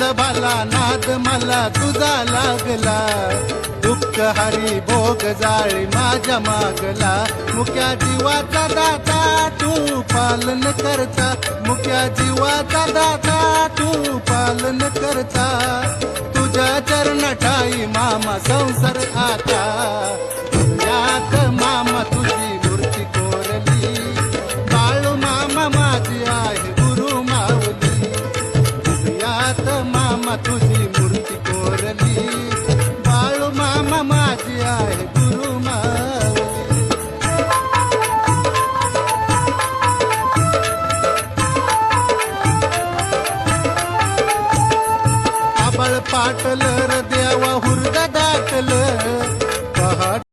विठोबा नाद मला तुझा लागला, दुःख हरी भोग जाळी माझ्या मागला. मुक्या जीवाचा दाता तू पालन करता, मुक्या जीवाचा दाता तू पालन करता. तुझ्या चरण ठाई मामा संसार आता, यात मामा तुझी मूर्ती कोरली. बाळू मामा माझी आहे गुरु माऊली, यात मामा तुझी मूर्ती कोरली. बाळू मामा माझी आहे गुरु माऊली. आबळ पाटल र देवा हुरदा दाटल, पहाट